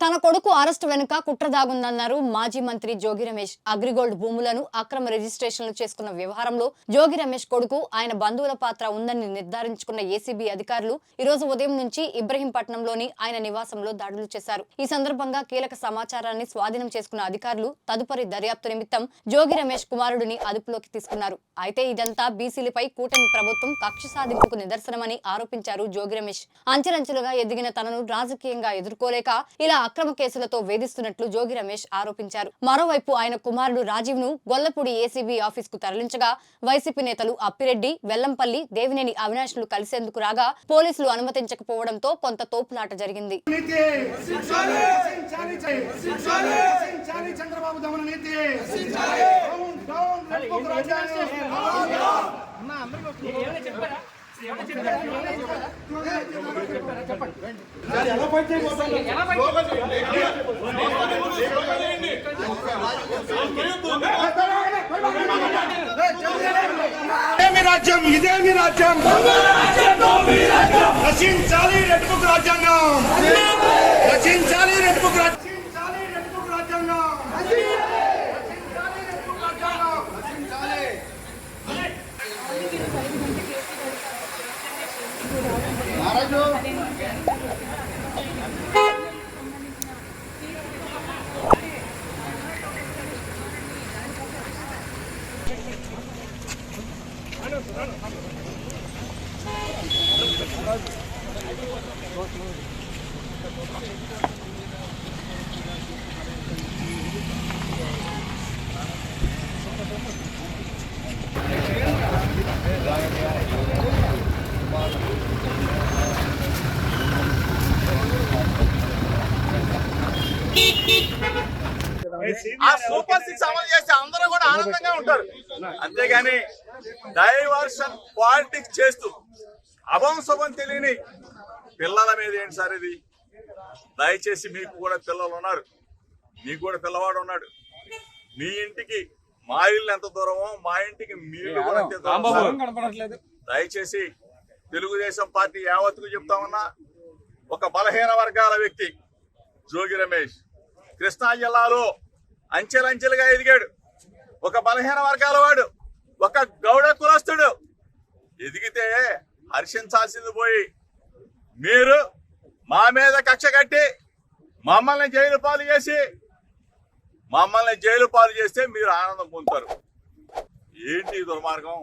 తన కొడుకు అరెస్ట్ వెనుక కుట్ర దాగుందన్నారు మాజీ మంత్రి జోగి రమేష్. అగ్రిగోల్డ్ భూములను అక్రమ రిజిస్ట్రేషన్లు చేసుకున్న వ్యవహారంలో జోగి రమేష్ కొడుకు ఆయన బంధువుల పాత్ర ఉందని నిర్ధారించుకున్న ఏసీబీ అధికారులు ఈ రోజు ఉదయం నుంచి ఇబ్రహీంపట్నంలోని ఆయన నివాసంలో దాడులు చేశారు. ఈ సందర్భంగా కీలక సమాచారాన్ని స్వాధీనం చేసుకున్న అధికారులు తదుపరి దర్యాప్తు నిమిత్తం జోగి రమేష్ కుమారుడిని అదుపులోకి తీసుకున్నారు. అయితే ఇదంతా బీసీలపై కూటమి ప్రభుత్వం కక్ష సాధింపుకు నిదర్శనమని ఆరోపించారు జోగి రమేష్. అంచెలంచెలుగా ఎదిగిన తనను రాజకీయంగా ఎదుర్కోలేక ఇలా అక్రమ కేసులతో వేధిస్తున్నట్లు జోగి రమేష్ ఆరోపించారు. మరోవైపు ఆయన కుమారుడు రాజీవ్ ను గొల్లపూడి ఏసీబీ ఆఫీస్ కు తరలించగా వైసీపీ నేతలు అప్పిరెడ్డి, వెల్లంపల్లి, దేవినేని అవినాష్ లు కలిసేందుకు రాగా పోలీసులు అనుమతించకపోవడంతో కొంత తోపులాట జరిగింది. ఇదేమి రాజ్యం రచించాలి రెడ్ బుక్ రాజ్యాంగం, రచించాలి రెడ్ బుక్ రాజ్యాంగం. ఆ సూపర్ 6 అమలు చేస్తే అందరూ కూడా ఆనందంగా ఉంటారు. అంతేగాని డైవర్షన్ పాలిటిక్స్ చేస్తూ అభంశుభం తెలియని పిల్లల మీద ఏంటి సార్ ఇది? దయచేసి మీకు కూడా పిల్లలు ఉన్నారు, మీకు కూడా పిల్లవాడు ఉన్నాడు. మీ ఇంటికి మా ఇల్లు ఎంత దూరమో మా ఇంటికి మీరు కూడా అంతే దూరం. దయచేసి తెలుగుదేశం పార్టీ యావత్తుకు చెప్తామన్నా, ఒక బలహీన వర్గాల వ్యక్తి జోగి రమేష్ కృష్ణా జిల్లాలో అంచెలంచెలుగా ఎదిగాడు. ఒక బలహీన వర్గాల వాడు, ఒక గౌడ కులస్తుడు. ఎదిగితే హర్షించాల్సింది పోయి మీరు మా మీద కక్ష కట్టి మమ్మల్ని జైలు పాలు చేస్తే మీరు ఆనందం పొందుతారు. ఏంటి దుర్మార్గం?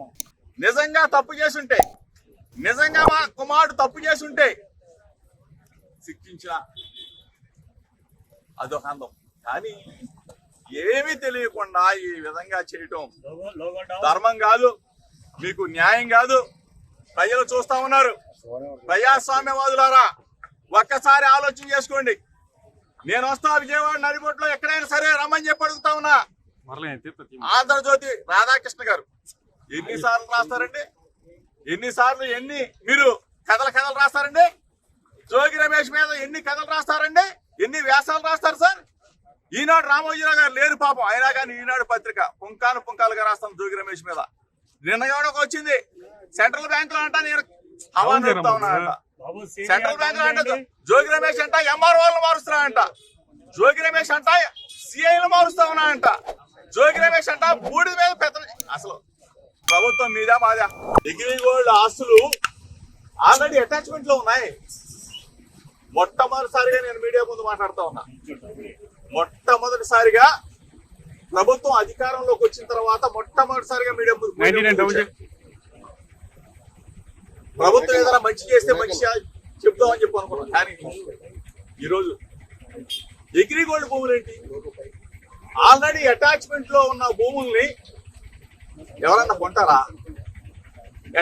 నిజంగా తప్పు చేసుంటే, నిజంగా మా కుమారుడు తప్పు చేసుంటే శిక్షించిన అదొక అందం. కానీ ఏమీ తెలియకుండా ఈ విధంగా చేయటం ధర్మం కాదు, మీకు న్యాయం కాదు. ప్రజలు చూస్తా ఉన్నారు. ప్రజాస్వామ్యవాదులారా, ఒక్కసారి ఆలోచన చేసుకోండి. నేను వస్తా విజయవాడ నడిబొట్లో ఎక్కడైనా సరే రమ్మని చెప్పి అడుగుతా ఉన్నా. ఆంధ్రజ్యోతి రాధాకృష్ణ గారు ఎన్నిసార్లు రాస్తారండి? మీరు కథలు రాస్తారండి? జోగి రమేష్ మీద ఎన్ని కథలు రాస్తారండి? ఎన్ని వ్యాసాలు రాస్తారు సార్? ఈనాడు రామోజీరావు గారు లేరు పాపం, అయినా కానీ ఈనాడు పత్రిక పుంకాలుగా రాస్తాం జోగి రమేష్ మీద. నిన్నగా వచ్చింది సెంట్రల్ బ్యాంక్ లో అంట, నేను హవా చెప్తా ఉన్నానంట. సెంట్రల్ బ్యాంక్ లో అంట జోగి రమేష్ అంట ఎంఆర్ఓలను మారుస్తున్నానంట, జోగి రమేష్ అంట సిఐలు మారుస్తా ఉన్నానంట, జోగి రమేష్ అంట బూడి మీద పెద్ద. అసలు ప్రభుత్వం మీద మాదా? అగ్రిగోల్డ్ ఆస్తులు ఆల్రెడీ అటాచ్మెంట్ లో ఉన్నాయి. మొట్టమొదటిసారిగా నేను మీడియా ముందు మాట్లాడుతా ఉన్నా. మొట్టమొదటిసారిగా ప్రభుత్వం అధికారంలోకి వచ్చిన తర్వాత మొట్టమొదటిసారిగా మీడియా ముందు ప్రభుత్వం ఏదైనా మంచి చేస్తే మంచి చెప్తామని చెప్పి అనుకున్నాం. కానీ ఈరోజు అగ్రిగోల్డ్ భూములు ఏంటి? ఆల్రెడీ అటాచ్మెంట్ లో ఉన్న భూముల్ని ఎవరన్నా కొంటారా?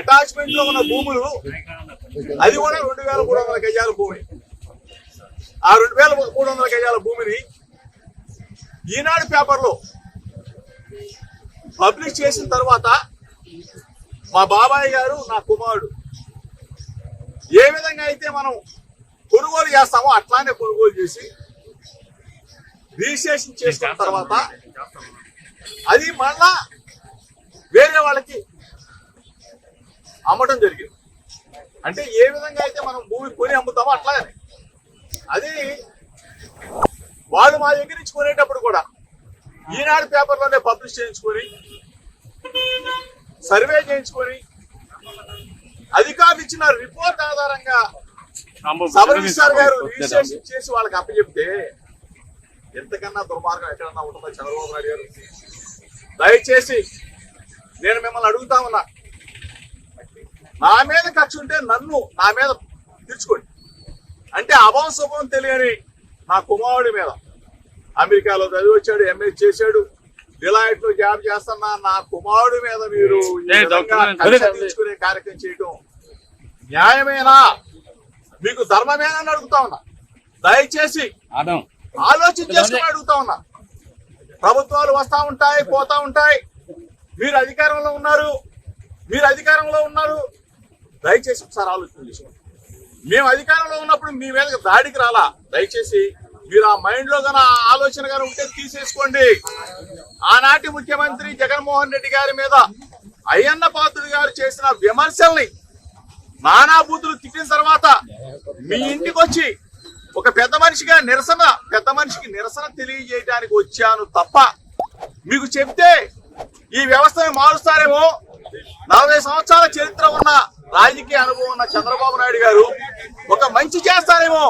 అటాచ్మెంట్ లో ఉన్న భూములు, అది కూడా 2300 గజాల భూమి. ఆ 2300 గజాల భూమిని ఈనాడు పేపర్లో పబ్లిష్ చేసిన తర్వాత మా బాబాయ్ గారు, నా కుమారుడు ఏ విధంగా అయితే మనం కొనుగోలు చేస్తామో అట్లానే కొనుగోలు చేసి రిజిస్ట్రేషన్ చేసుకున్న తర్వాత అది మళ్ళా వేరే వాళ్ళకి అమ్మటం జరిగింది. అంటే ఏ విధంగా అయితే మనం భూమి కొని అమ్ముతామో అట్లానే అది వాళ్ళు మా దగ్గర నుంచి కొనేటప్పుడు కూడా ఈనాడు పేపర్లోనే పబ్లిష్ చేయించుకొని సర్వే చేయించుకొని అధికారులు ఇచ్చిన రిపోర్ట్ ఆధారంగా సబ్ రిజిస్ట్రార్ గారు రిజిస్ట్రేషన్ చేసి వాళ్ళకి అప్పచెప్తే ఎంతకన్నా దుర్మార్గం ఎక్కడన్నా ఉంటుందో చంద్రబాబు నాయుడు గారు. దయచేసి నేను మిమ్మల్ని అడుగుతా ఉన్నా, నా మీద కక్ష ఉంటే నా మీద తీర్చుకోండి. అంటే అభం శుభం తెలియని నా కుమారుడి మీద అమెరికాలో చదివి వచ్చాడు, ఎంఏ చేశాడు, డిలాయిట్ లో జాబ్ చేస్తున్నా నా కుమారుడి మీద మీరు ఈ విధంగా కక్ష తీర్చుకునే కార్యక్రమం చేయటం న్యాయమేనా, మీకు ధర్మమేనా అని అడుగుతా ఉన్నా. దయచేసి ఆలోచన చేసుకుని అడుగుతా ఉన్నా. ప్రభుత్వాలు వస్తా ఉంటాయి, పోతా ఉంటాయి, మీరు అధికారంలో ఉన్నారు, దయచేసి ఒకసారి ఆలోచన చేసుకోండి. మేము అధికారంలో ఉన్నప్పుడు మీ మీద దాడికి రాలా. దయచేసి మీరు ఆ మైండ్ లో గాన ఆలోచన గారు ఉంటే తీసేసుకోండి. ఆనాటి ముఖ్యమంత్రి జగన్మోహన్ రెడ్డి గారి మీద అయ్యన్న పాత్రుడు గారు చేసిన విమర్శల్ని నానా బూతులు తిట్టిన తర్వాత మీ ఇంటికి వచ్చి ఒక పెద్ద మనిషికి నిరసన తెలియజేయడానికి వచ్చాను తప్ప మీకు చెప్తే ఈ వ్యవస్థను మారుస్తారేమో. 40 సంవత్సరాల చరిత్ర ఉన్న రాజకీయ అనుభవం ఉన్న చంద్రబాబు నాయుడు గారు ఒక మంచి చేస్తారేమో,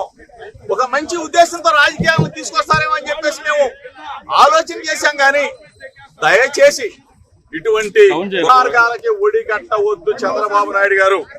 ఒక మంచి ఉద్దేశంతో రాజకీయాలను తీసుకొస్తారేమో అని చెప్పేసి మేము ఆలోచన చేశాం. కానీ దయచేసి ఇటువంటి మార్గాలకి ఒడి కట్టవద్దు చంద్రబాబు నాయుడు గారు.